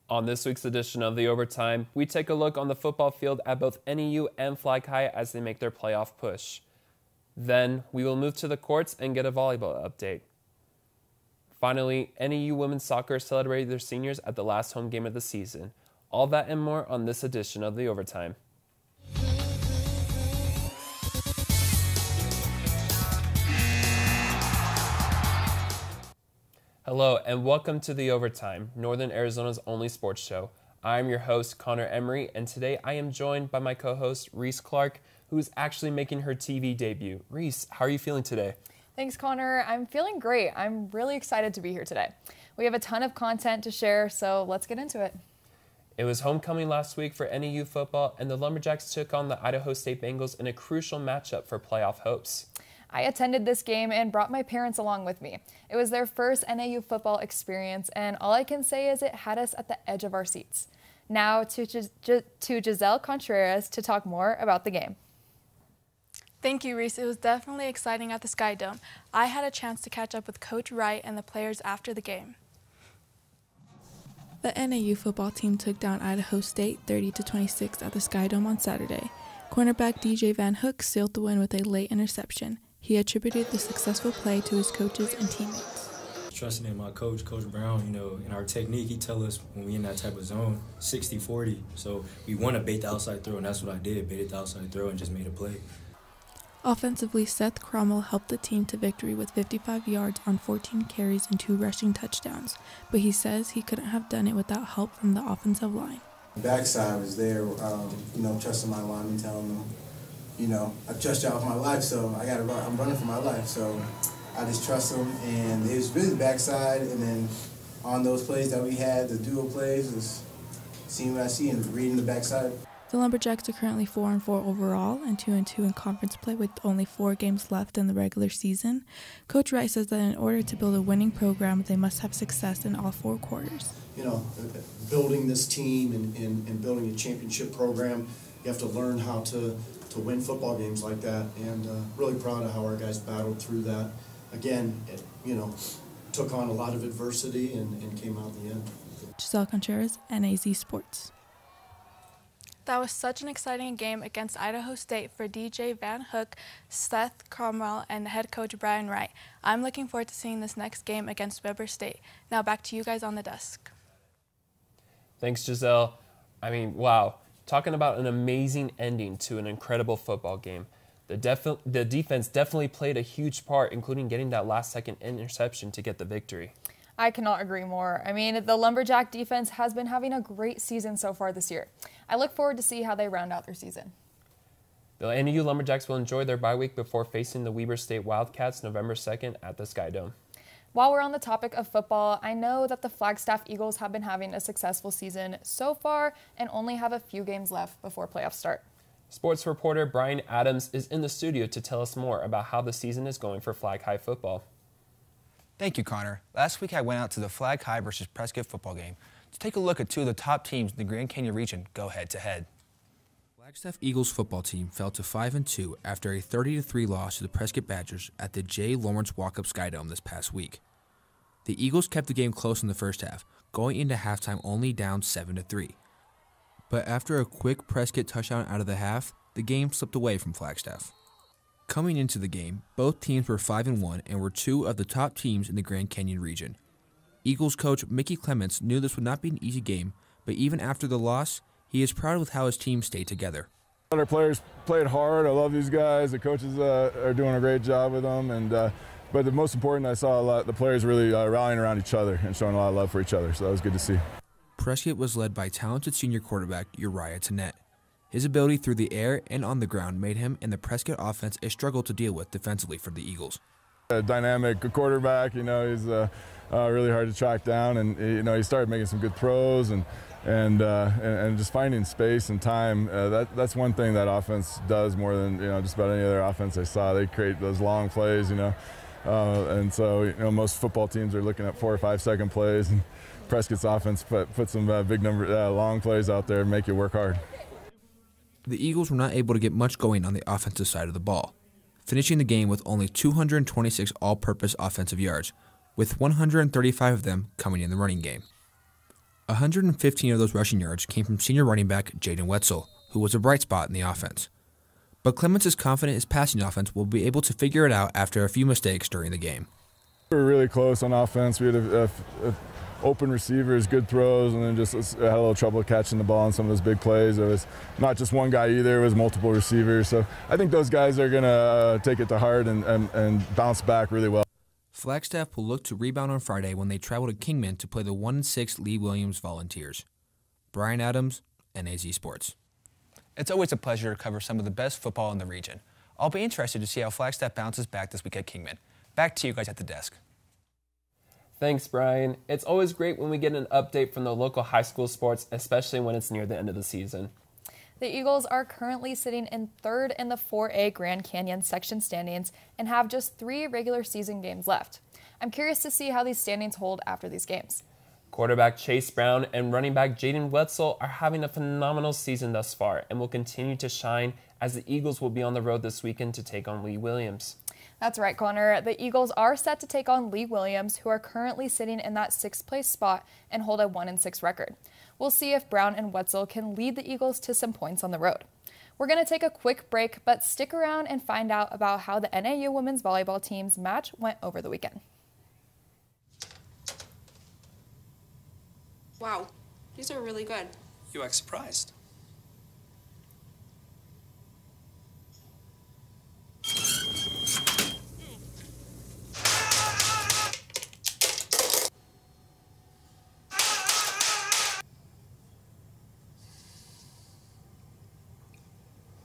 On this week's edition of The Overtime, we take a look on the football field at both NAU and Flag High as they make their playoff push. Then, we will move to the courts and get a volleyball update. Finally, NAU women's soccer celebrated their seniors at the last home game of the season. All that and more on this edition of The Overtime. Hello and welcome to The Overtime, Northern Arizona's only sports show. I'm your host, Connor Emery, and today I am joined by my co-host, Reese Clark, who is actually making her TV debut. Reese, how are you feeling today? Thanks, Connor. I'm feeling great. I'm really excited to be here today. We have a ton of content to share, so let's get into it. It was homecoming last week for NAU football, and the Lumberjacks took on the Idaho State Bengals in a crucial matchup for playoff hopes. I attended this game and brought my parents along with me. It was their first NAU football experience, and all I can say is it had us at the edge of our seats. Now to Giselle Contreras to talk more about the game. Thank you, Reese. It was definitely exciting at the Sky Dome. I had a chance to catch up with Coach Wright and the players after the game. The NAU football team took down Idaho State 30-26 at the Sky Dome on Saturday. Cornerback DJ Van Hook sealed the win with a late interception. He attributed the successful play to his coaches and teammates. Trusting in my coach, Coach Brown, in our technique, he tell us when we in that type of zone, 60-40. So we want to bait the outside throw, and that's what I did, baited the outside throw and just made a play. Offensively, Seth Cromwell helped the team to victory with 55 yards on 14 carries and 2 rushing touchdowns, but he says he couldn't have done it without help from the offensive line. The backside was there, trusting my lineman, telling them, I trust y'all with my life, so I'm running for my life. So I just trust them, and it was really the backside, and then on those plays that we had, the dual plays, was seeing what I see and reading the backside. The Lumberjacks are currently 4-4 overall and 2-2 in conference play with only 4 games left in the regular season. Coach Wright says that in order to build a winning program, they must have success in all 4 quarters. Building this team and building a championship program, you have to learn how to win football games like that, and really proud of how our guys battled through that. Again, took on a lot of adversity and came out in the end. Giselle Contreras, NAZ Sports. That was such an exciting game against Idaho State for DJ Van Hook, Seth Cromwell, and head coach Brian Wright. I'm looking forward to seeing this next game against Weber State. Now back to you guys on the desk. Thanks, Giselle. Wow. Talking about an amazing ending to an incredible football game. The defense definitely played a huge part, including getting that last-second interception to get the victory. I cannot agree more. The Lumberjack defense has been having a great season so far this year. I look forward to see how they round out their season. The NAU Lumberjacks will enjoy their bye week before facing the Weber State Wildcats November 2nd at the Sky Dome. While we're on the topic of football, I know that the Flagstaff Eagles have been having a successful season so far and only have a few games left before playoffs start. Sports reporter Brian Adams is in the studio to tell us more about how the season is going for Flag High football. Thank you, Connor. Last week I went out to the Flag High versus Prescott football game to take a look at 2 of the top teams in the Grand Canyon region go head-to-head. Flagstaff Eagles football team fell to 5-2 after a 30-3 loss to the Prescott Badgers at the J. Lawrence Walkup Sky Dome this past week. The Eagles kept the game close in the first half, going into halftime only down 7-3. But after a quick Prescott touchdown out of the half, the game slipped away from Flagstaff. Coming into the game, both teams were 5-1 and were 2 of the top teams in the Grand Canyon region. Eagles coach Mickey Clements knew this would not be an easy game, but even after the loss, he is proud with how his team stayed together. Our players played hard. I love these guys. The coaches are doing a great job with them, but the most important, I saw the players really rallying around each other and showing a lot of love for each other, so that was good to see. Prescott was led by talented senior quarterback Uriah Tennett. His ability through the air and on the ground made him and the Prescott offense a struggle to deal with defensively for the Eagles. A dynamic quarterback, he's really hard to track down, and he started making some good throws and just finding space and time. That's one thing that offense does more than just about any other offense I saw. They create those long plays, and so most football teams are looking at 4 or 5 second plays, and Prescott's offense put some long plays out there and make you work hard. The Eagles were not able to get much going on the offensive side of the ball, finishing the game with only 226 all-purpose offensive yards, with 135 of them coming in the running game. 115 of those rushing yards came from senior running back Jaden Wetzel, who was a bright spot in the offense. But Clements is confident his passing offense will be able to figure it out after a few mistakes during the game. We were really close on offense. We had open receivers, good throws, and then just had a little trouble catching the ball on some of those big plays. It was not just one guy either, it was multiple receivers. So I think those guys are going to take it to heart and bounce back really well. Flagstaff will look to rebound on Friday when they travel to Kingman to play the 1-6 Lee Williams Volunteers. Brian Adams, NAZ Sports. It's always a pleasure to cover some of the best football in the region. I'll be interested to see how Flagstaff bounces back this week at Kingman. Back to you guys at the desk. Thanks, Brian. It's always great when we get an update from the local high school sports, especially when it's near the end of the season. The Eagles are currently sitting in third in the 4A Grand Canyon section standings and have just 3 regular season games left. I'm curious to see how these standings hold after these games. Quarterback Chase Brown and running back Jaden Wetzel are having a phenomenal season thus far and will continue to shine as the Eagles will be on the road this weekend to take on Lee Williams. That's right, Connor. The Eagles are set to take on Lee Williams, who are currently sitting in that 6th place spot and hold a 1-6 record. We'll see if Brown and Wetzel can lead the Eagles to some points on the road. We're going to take a quick break, but stick around and find out about how the NAU women's volleyball team's match went over the weekend. Wow, these are really good. You act surprised.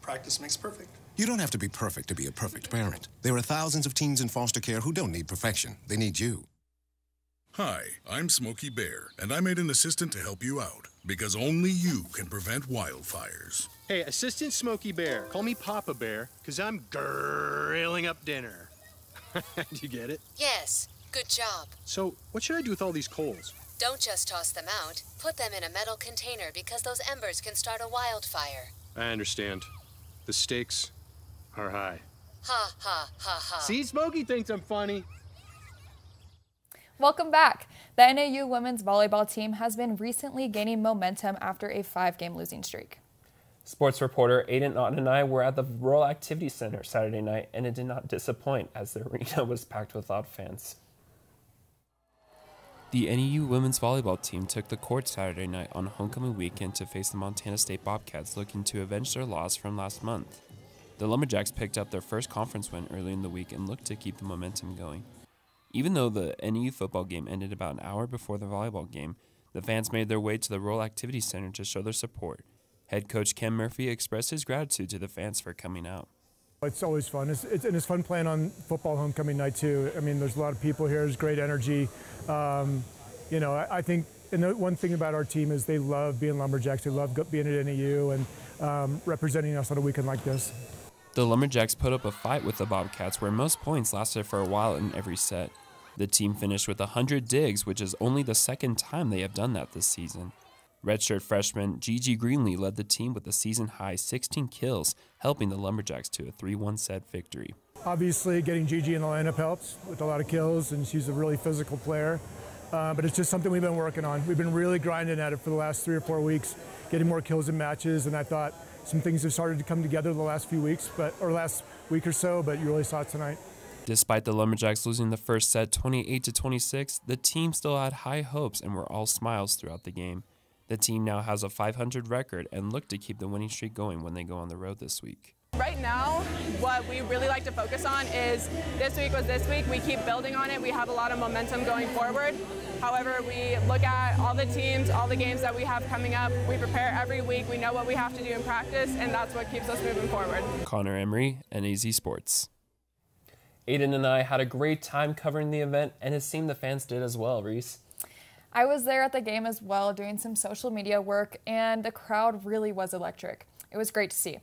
Practice makes perfect. You don't have to be perfect to be a perfect parent. There are thousands of teens in foster care who don't need perfection. They need you. Hi, I'm Smokey Bear, and I made an assistant to help you out, because only you can prevent wildfires. Hey, Assistant Smokey Bear, call me Papa Bear, because I'm grilling up dinner. Do you get it? Yes, good job. So, what should I do with all these coals? Don't just toss them out. Put them in a metal container because those embers can start a wildfire. I understand. The stakes are high. Ha, ha, ha, ha. See, Smokey thinks I'm funny. Welcome back. The NAU women's volleyball team has been recently gaining momentum after a 5-game losing streak. Sports reporter Aiden Naughton and I were at the Rural Activity Center Saturday night, and it did not disappoint as the arena was packed with loud fans. The NAU women's volleyball team took the court Saturday night on homecoming weekend to face the Montana State Bobcats, looking to avenge their loss from last month. The Lumberjacks picked up their first conference win early in the week and looked to keep the momentum going. Even though the NAU football game ended about an hour before the volleyball game, the fans made their way to the Rural Activity Center to show their support. Head coach Ken Murphy expressed his gratitude to the fans for coming out. It's always fun. It's fun playing on football homecoming night too. I mean, there's a lot of people here. There's great energy. You know, I think, and the one thing about our team is they love being Lumberjacks. They love being at NAU and representing us on a weekend like this. The Lumberjacks put up a fight with the Bobcats where most points lasted for a while in every set. The team finished with 100 digs, which is only the second time they have done that this season. Redshirt freshman Gigi Greenlee led the team with a season-high 16 kills, helping the Lumberjacks to a 3-1 set victory. Obviously, getting Gigi in the lineup helps with a lot of kills, and she's a really physical player. But it's just something we've been working on. We've been really grinding at it for the last 3 or 4 weeks, getting more kills in matches, and I thought some things have started to come together the last few weeks, or last week or so, but you really saw it tonight. Despite the Lumberjacks losing the first set 28-26, the team still had high hopes and were all smiles throughout the game. The team now has a .500 record and look to keep the winning streak going when they go on the road this week. Right now, what we really like to focus on is this week was this week. We keep building on it. We have a lot of momentum going forward. However, we look at all the teams, all the games that we have coming up. We prepare every week. We know what we have to do in practice, and that's what keeps us moving forward. Connor Emery, NAZ Sports. Aiden and I had a great time covering the event, and it seemed the fans did as well, Reese. I was there at the game as well, doing some social media work, and the crowd really was electric. It was great to see.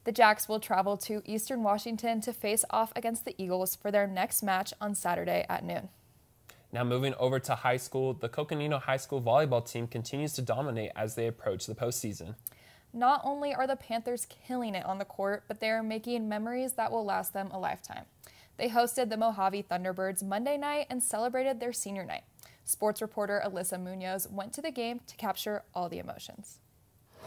The Jacks will travel to Eastern Washington to face off against the Eagles for their next match on Saturday at noon. Now moving over to high school, the Coconino High School volleyball team continues to dominate as they approach the postseason. Not only are the Panthers killing it on the court, but they are making memories that will last them a lifetime. They hosted the Mojave Thunderbirds Monday night and celebrated their senior night. Sports reporter Alyssa Munoz went to the game to capture all the emotions.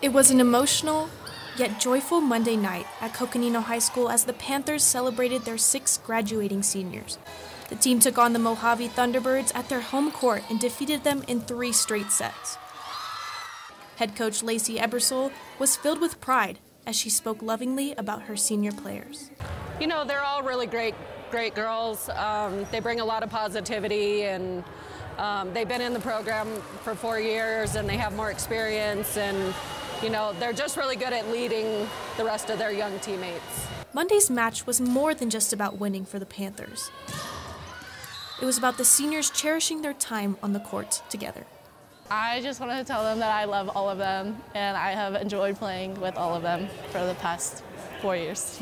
It was an emotional, yet joyful Monday night at Coconino High School as the Panthers celebrated their 6 graduating seniors. The team took on the Mojave Thunderbirds at their home court and defeated them in 3 straight sets. Head coach Lacey Ebersole was filled with pride as she spoke lovingly about her senior players. You know, they're all really great girls. They bring a lot of positivity, and they've been in the program for 4 years, and they have more experience, and you know, they're just really good at leading the rest of their young teammates. Monday's match was more than just about winning for the Panthers. It was about the seniors cherishing their time on the court together. I just want to tell them that I love all of them, and I have enjoyed playing with all of them for the past 4 years.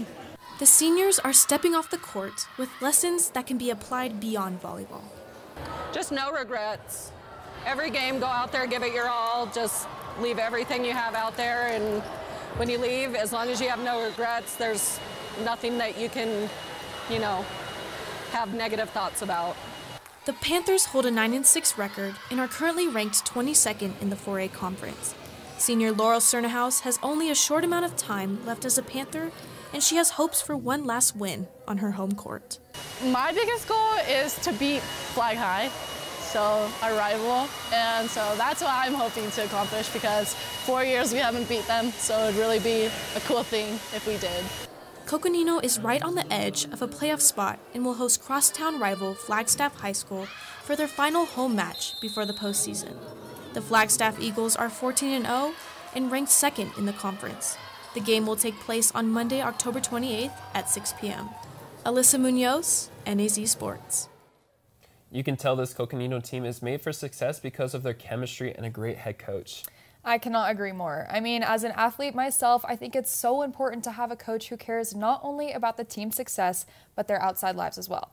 The seniors are stepping off the court with lessons that can be applied beyond volleyball. Just no regrets. Every game, go out there, give it your all, just leave everything you have out there, and when you leave, as long as you have no regrets, there's nothing that you can, you know, have negative thoughts about. The Panthers hold a 9-6 record and are currently ranked 22nd in the 4A conference. Senior Laurel Cernahouse has only a short amount of time left as a Panther, and she has hopes for one last win on her home court. My biggest goal is to beat Flag High, so our rival, and so that's what I'm hoping to accomplish, because 4 years we haven't beat them, so it'd really be a cool thing if we did. Coconino is right on the edge of a playoff spot and will host crosstown rival Flagstaff High School for their final home match before the postseason. The Flagstaff Eagles are 14-0 and ranked 2nd in the conference. The game will take place on Monday, October 28th at 6 p.m. Alyssa Munoz, NAZ Sports. You can tell this Coconino team is made for success because of their chemistry and a great head coach. I cannot agree more. I mean, as an athlete myself, I think it's so important to have a coach who cares not only about the team's success, but their outside lives as well.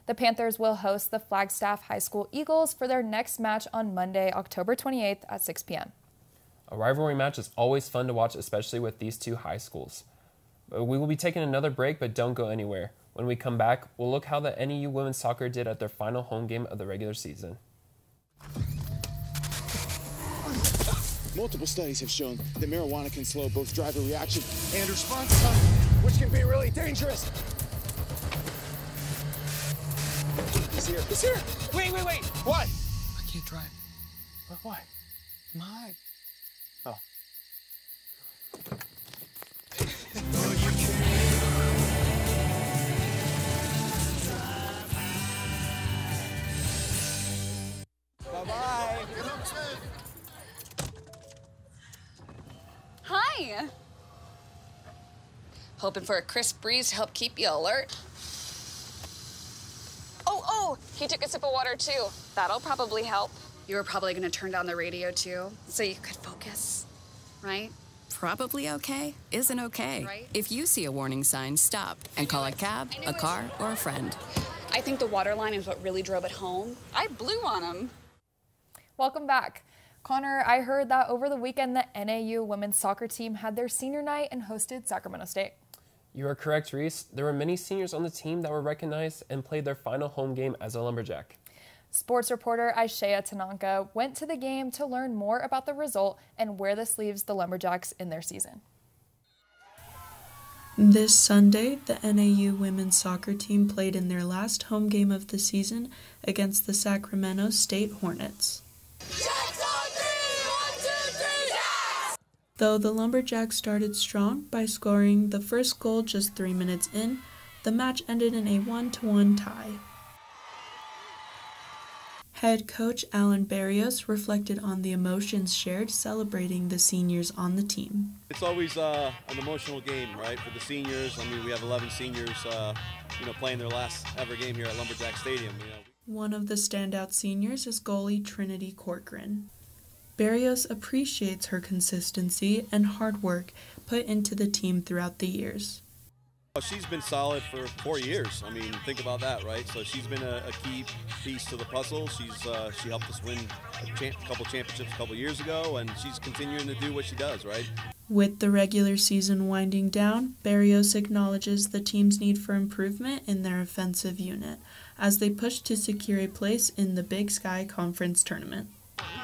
The Panthers will host the Flagstaff High School Eagles for their next match on Monday, October 28th at 6 p.m. A rivalry match is always fun to watch, especially with these two high schools. We will be taking another break, but don't go anywhere. When we come back, we'll look how the NAU women's soccer did at their final home game of the regular season. Multiple studies have shown that marijuana can slow both driver reaction and response time, which can be really dangerous. He's here. He's here. Wait. What? I can't drive. What? My. Oh. Bye-bye. Hi. Hoping for a crisp breeze to help keep you alert? Oh, he took a sip of water too. That'll probably help. You were probably gonna turn down the radio too, so you could focus, right? Probably okay isn't okay. Right? If you see a warning sign, stop and call a cab, a car, or a friend. I think the water line is what really drove it home. I blew on him. Welcome back. Connor, I heard that over the weekend the NAU women's soccer team had their senior night and hosted Sacramento State. You are correct, Reese. There were many seniors on the team that were recognized and played their final home game as a Lumberjack. Sports reporter Aishea Tananka went to the game to learn more about the result and where this leaves the Lumberjacks in their season. This Sunday, the NAU women's soccer team played in their last home game of the season against the Sacramento State Hornets. Though the Lumberjacks started strong by scoring the first goal just 3 minutes in, the match ended in a 1-1 tie. Head coach Alan Barrios reflected on the emotions shared celebrating the seniors on the team. It's always an emotional game, right, for the seniors. I mean, we have 11 seniors, playing their last ever game here at Lumberjack Stadium. One of the standout seniors is goalie Trinity Corcoran. Barrios appreciates her consistency and hard work put into the team throughout the years. She's been solid for 4 years. I mean, think about that, right? So she's been a key piece to the puzzle. She helped us win a couple championships a couple years ago, and she's continuing to do what she does, right? With the regular season winding down, Barrios acknowledges the team's need for improvement in their offensive unit as they push to secure a place in the Big Sky Conference tournament.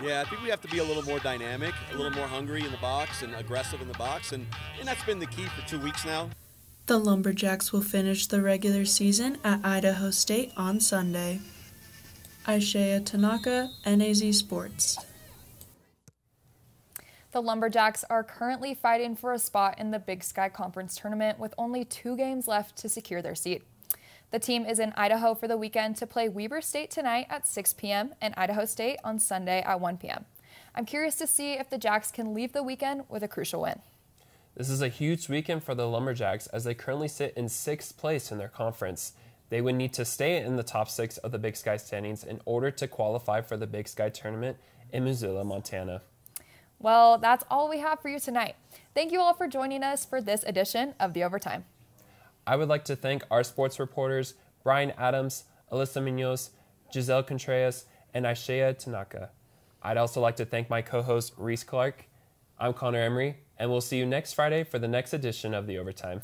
Yeah, I think we have to be a little more dynamic, a little more hungry in the box and aggressive in the box, and that's been the key for 2 weeks now. The Lumberjacks will finish the regular season at Idaho State on Sunday. Aishaya Tanaka, NAZ Sports. The Lumberjacks are currently fighting for a spot in the Big Sky Conference tournament with only 2 games left to secure their seat. The team is in Idaho for the weekend to play Weber State tonight at 6 p.m. and Idaho State on Sunday at 1 p.m. I'm curious to see if the Jacks can leave the weekend with a crucial win. This is a huge weekend for the Lumberjacks as they currently sit in 6th place in their conference. They would need to stay in the top 6 of the Big Sky standings in order to qualify for the Big Sky tournament in Missoula, Montana. Well, that's all we have for you tonight. Thank you all for joining us for this edition of The Overtime. I would like to thank our sports reporters, Brian Adams, Alyssa Munoz, Giselle Contreras, and Aishaya Tanaka. I'd also like to thank my co-host, Reese Clark. I'm Connor Emery, and we'll see you next Friday for the next edition of The Overtime.